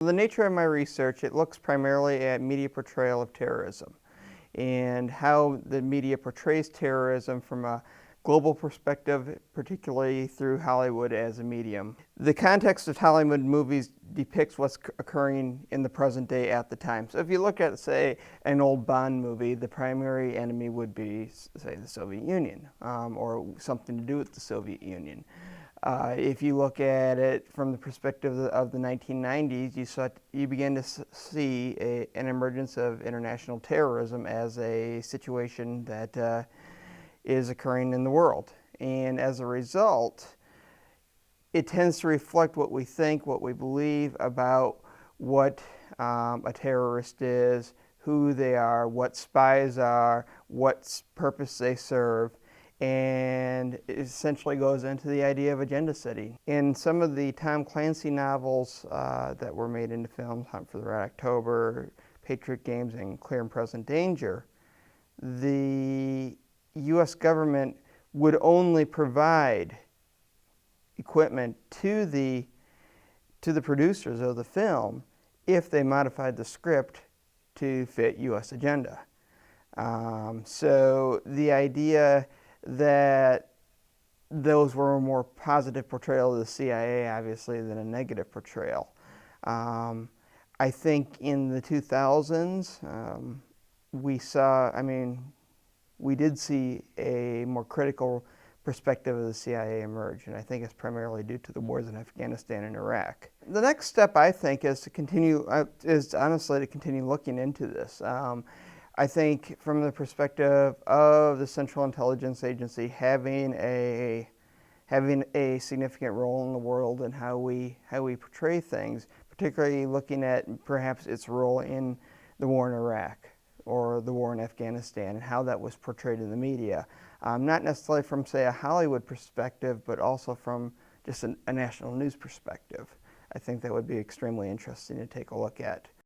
The nature of my research, it looks primarily at media portrayal of terrorism and how the media portrays terrorism from a global perspective, particularly through Hollywood as a medium. The context of Hollywood movies depicts what's occurring in the present day at the time. So if you look at, say, an old Bond movie, the primary enemy would be, say, the Soviet Union, or something to do with the Soviet Union. If you look at it from the perspective of the 1990s, you begin to see an emergence of international terrorism as a situation that is occurring in the world. And as a result, it tends to reflect what we think, what we believe about what a terrorist is, who they are, what spies are, what purpose they serve, and it essentially goes into the idea of agenda setting. In some of the Tom Clancy novels that were made into films, Hunt for the Red October, Patriot Games, and Clear and Present Danger, the U.S. government would only provide equipment to the producers of the film if they modified the script to fit U.S. agenda. So the idea that those were a more positive portrayal of the CIA, obviously, than a negative portrayal. I think in the 2000s, we did see a more critical perspective of the CIA emerge, and I think it's primarily due to the wars in Afghanistan and Iraq. The next step, I think, is honestly to continue looking into this. I think from the perspective of the Central Intelligence Agency having a significant role in the world and how we portray things, particularly looking at perhaps its role in the war in Iraq or the war in Afghanistan and how that was portrayed in the media. Not necessarily from, say, a Hollywood perspective, but also from just a national news perspective. I think that would be extremely interesting to take a look at.